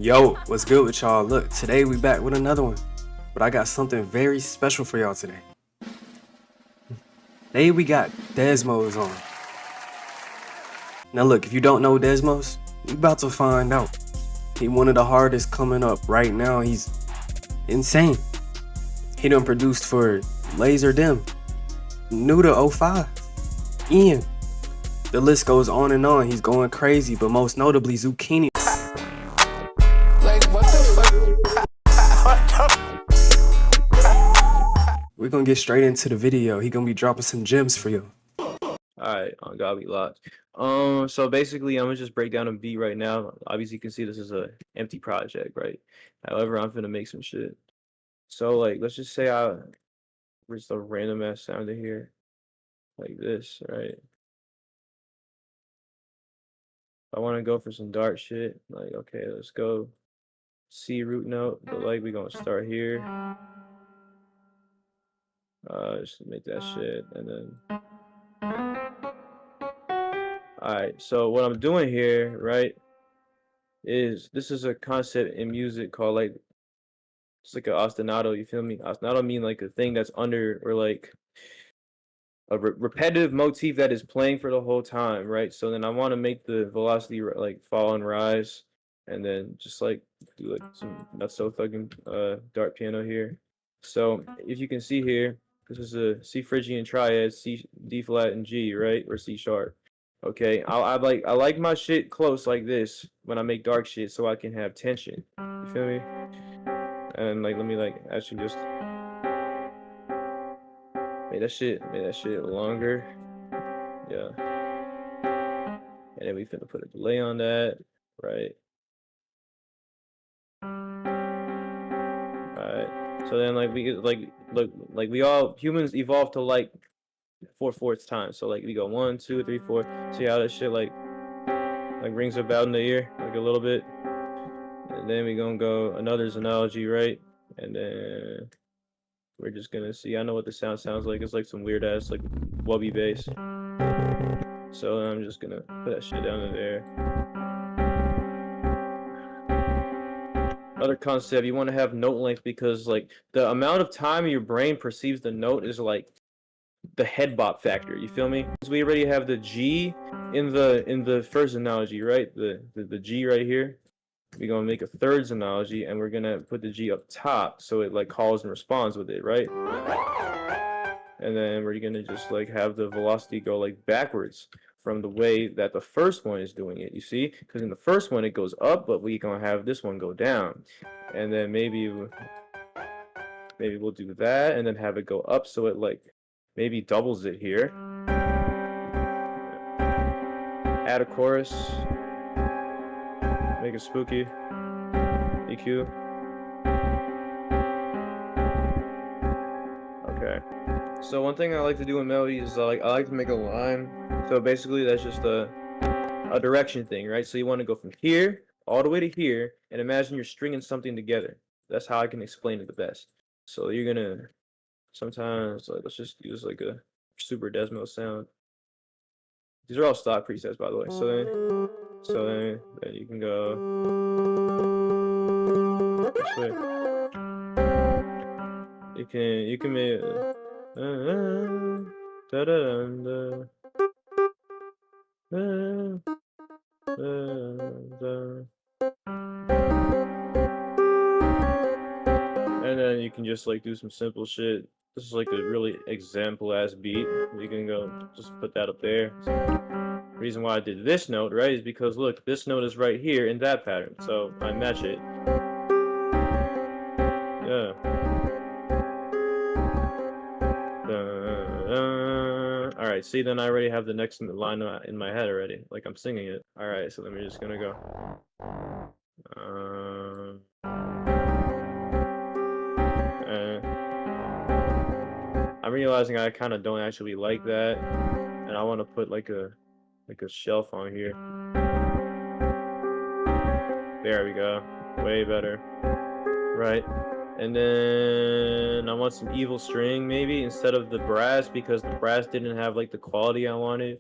Yo, what's good with y'all? Look, today we back with another one, but I got something very special for y'all today. Today we got Desmos on. Now look, if you don't know Desmos, you about to find out. He one of the hardest coming up right now. He's insane. He done produced for Laser Dim, New to 05, Ian. The list goes on and on. He's going crazy, but most notably Zukene. We're gonna get straight into the video. He gonna be dropping some gems for you. Alright, God be locked. So basically I'm gonna just break down a beat right now. Obviously you can see this is a empty project, right? However, I'm gonna make some shit. So like let's just say there's a random ass sound in here. Like this, right? I wanna go for some dark shit. Like, okay, let's go C root note, but like we gonna start here. Just make that shit and then alright, so what I'm doing here, right, is this is a concept in music called like it's like an ostinato, you feel me? Ostinato mean like a thing that's under or like a repetitive motif that is playing for the whole time, right? So then I want to make the velocity like fall and rise, and then just like do like some not so thugging dark piano here. So if you can see here, this is a C Phrygian triad, C, D flat, and G, right, or C sharp. Okay, I like my shit close like this when I make dark shit, so I can have tension. You feel me? And like let me like actually just make that shit longer. Yeah. And then we finna put a delay on that, right? Alright. So then like we look like we all humans evolved to like 4/4 time. So like we go 1, 2, 3, 4. See how that shit like rings a bell in the ear like a little bit. And then we gonna go another analogy, right? And then we're just gonna see. I know what the sound sounds like. It's like some weird ass like wubby bass. So I'm just gonna put that shit down in there. Another concept, you want to have note length because like the amount of time your brain perceives the note is like the head bop factor. You feel me? So we already have the G in the first analogy, right? The G right here. We're gonna make a thirds analogy and we're gonna put the G up top so it like calls and responds with it, right? And then we're gonna just like have the velocity go like backwards from the way that the first one is doing it, you see? Because in the first one it goes up, but we're gonna have this one go down. And then maybe we'll do that and then have it go up so it like maybe doubles it here. Add a chorus. Make it spooky. EQ. Okay. So one thing I like to do in melodies is I like to make a line. So basically that's just a direction thing, right? So you want to go from here all the way to here and imagine you're stringing something together. That's how I can explain it the best. So you're gonna sometimes like let's just use like a super desmos sound. These are all stock presets, by the way. So then you can go. Actually, you can make. And then you can just like do some simple shit. This is like a really example ass beat. You can go just put that up there. The reason why I did this note, right, is because look, this note is right here in that pattern. So I match it. Yeah. Alright, see, then I already have the next line in my head already. Like I'm singing it. Alright, so then we're just gonna go. I'm realizing I kind of don't actually like that, and I want to put like a shelf on here. There we go, way better, right? And then I want some evil string maybe instead of the brass because the brass didn't have like the quality I wanted.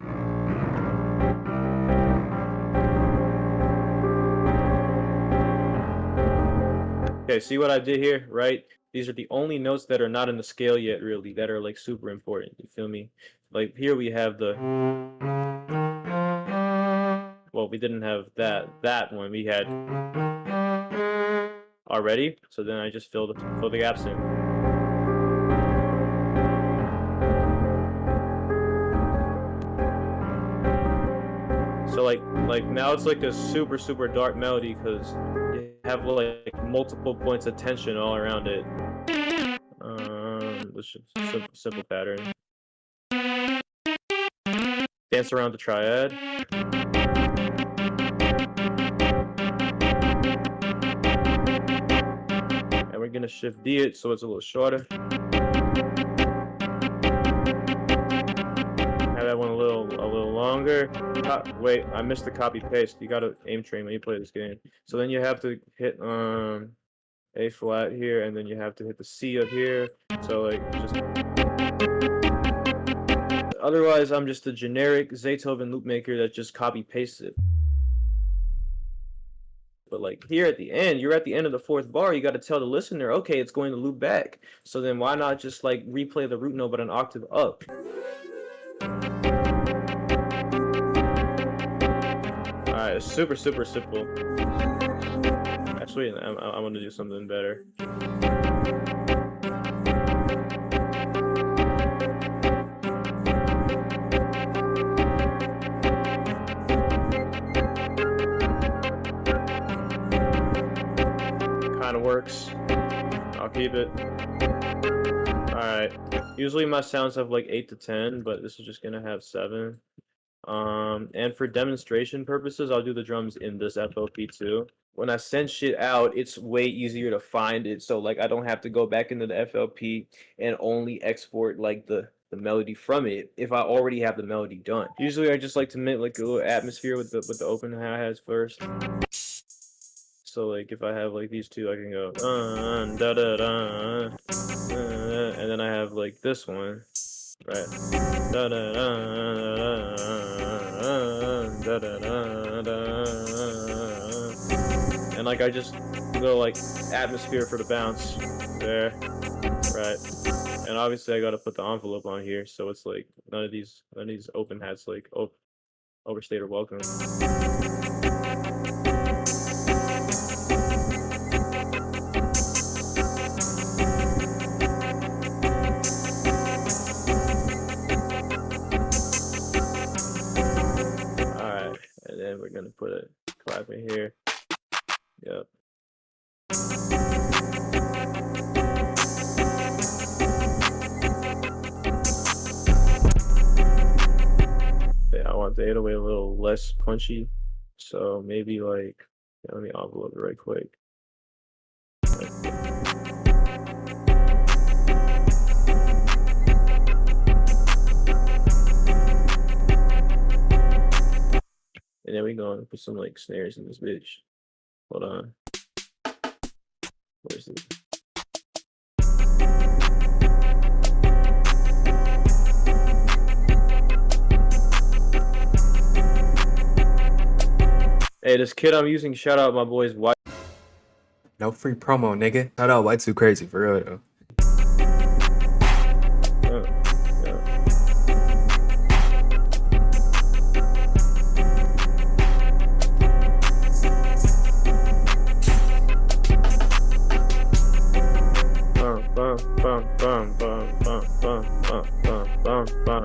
Okay, see what I did here, right? These are the only notes that are not in the scale yet, really, that are like super important. You feel me? Like here we have the, well, we didn't have that one. We had already, so then I just fill the gaps in. So like now it's like a super dark melody because you have like multiple points of tension all around it. Let's just simple pattern. Dance around the triad. And we're gonna shift D it so it's a little shorter. Have that one a little longer. Wait, I missed the copy paste. You gotta aim train when you play this game. So then you have to hit A flat here, and then you have to hit the C up here. So like just. Otherwise, I'm just a generic Beethoven loop maker that just copy pastes it. But like here at the end, you're at the end of the fourth bar, you got to tell the listener, okay, it's going to loop back. So then why not just like replay the root note but an octave up? Alright, it's super simple. Actually, I want to do something better. Kind of works. I'll keep it. Alright. Usually my sounds have like 8 to 10, but this is just gonna have 7. And for demonstration purposes, I'll do the drums in this FLP too. When I send shit out, it's way easier to find it, so like I don't have to go back into the FLP and only export like the melody from it if I already have the melody done. Usually I just like to make like a little atmosphere with the open hi-hats first. So like if I have like these two, I can go da da da, and then I have like this one, right? Da da da da da da da, and like I just go like atmosphere for the bounce there, right? And obviously I gotta put the envelope on here, so it's like none of these open hats like overstayed or welcome. And then we're gonna put a clap in here. Yep. Yeah, I want the 808 a little less punchy, so maybe like, yeah, let me envelope it right quick. And then we gonna put some like snares in this bitch. Hold on. Where's it? Hey, this kid I'm using, shout out my boy's wife. No free promo, nigga. Shout out White Too Crazy for real though.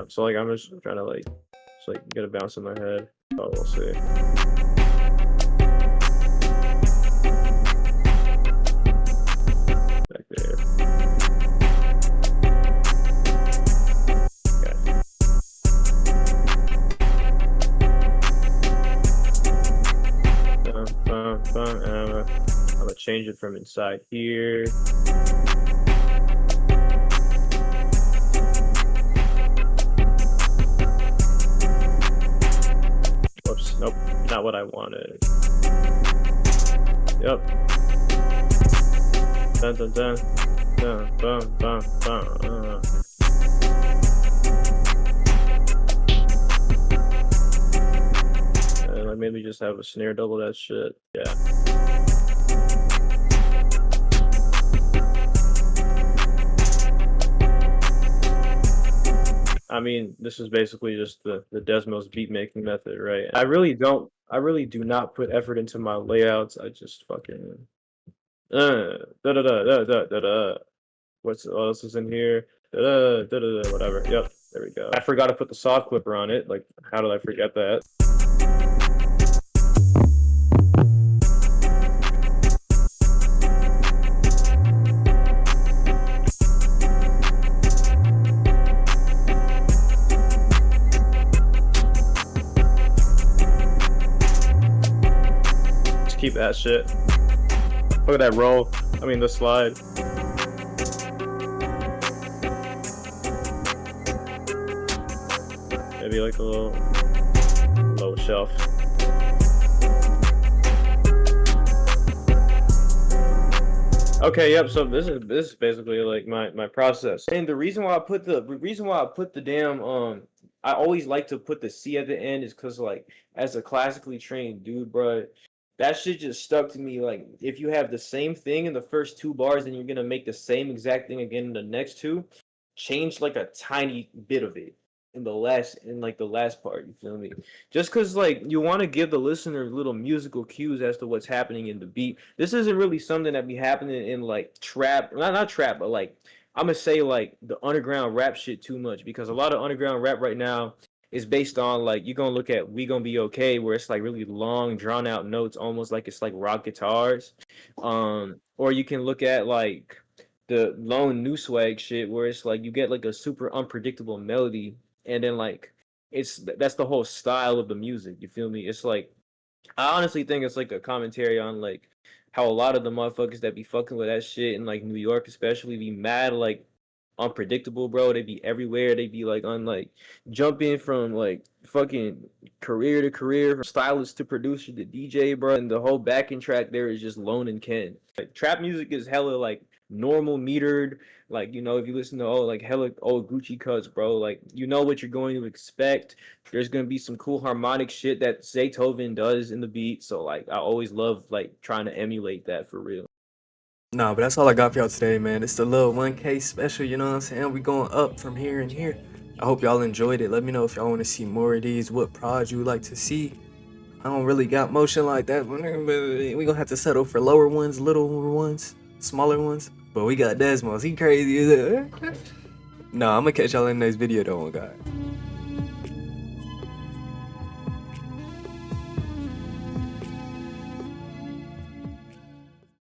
So like I'm just trying to like just like get a bounce in my head. Oh, we'll see. Back there. Okay. And I'm gonna change it from inside here. Nope, not what I wanted. Yep. Dun dun dun. Dun dun dun dun. And like maybe just have a snare double that shit. Yeah. I mean, this is basically just the Desmos beat making method, right? I really do not put effort into my layouts. I just fucking da da da da da da da. What else is in here? Da da da da da. Whatever. Yep. There we go. I forgot to put the soft clipper on it. Like, how did I forget that? Just keep that shit. Look at that roll. I mean, the slide. Maybe like a little low shelf. Okay, yep. So this is basically like my process. And the reason why I put the damn I always like to put the C at the end is because like as a classically trained dude, bro, that shit just stuck to me. Like if you have the same thing in the first two bars and you're gonna make the same exact thing again in the next two, change like a tiny bit of it in like the last part, you feel me? Just cause like you want to give the listener little musical cues as to what's happening in the beat. This isn't really something that be happening in like trap, not trap, but like I'm gonna say like the underground rap shit too much because a lot of underground rap right now is based on like you're gonna look at We Gonna Be Okay where it's like really long drawn out notes almost like it's like rock guitars. Or you can look at like the lone new swag shit where it's like you get like a super unpredictable melody and then like that's the whole style of the music, you feel me? It's like I honestly think it's like a commentary on like how a lot of the motherfuckers that be fucking with that shit in like New York especially be mad like unpredictable, bro. They be everywhere. They be like on like jumping from like fucking career to career, from stylist to producer to DJ, bro. And the whole backing track there is just Lone and Ken. Like trap music is hella like normal metered. Like you know, if you listen to like hella old Gucci cuts, bro, like you know what you're going to expect. There's gonna be some cool harmonic shit that Zaytoven does in the beat. So like I always love like trying to emulate that for real. Nah, but that's all I got for y'all today, man. It's the little 1K special, you know what I'm saying? We going up from here and here. I hope y'all enjoyed it. Let me know if y'all want to see more of these, what prods you would like to see. I don't really got motion like that, but we gonna have to settle for lower ones, little ones, smaller ones. But we got Desmos, he crazy as hell. Nah, I'm gonna catch y'all in the next video though, God.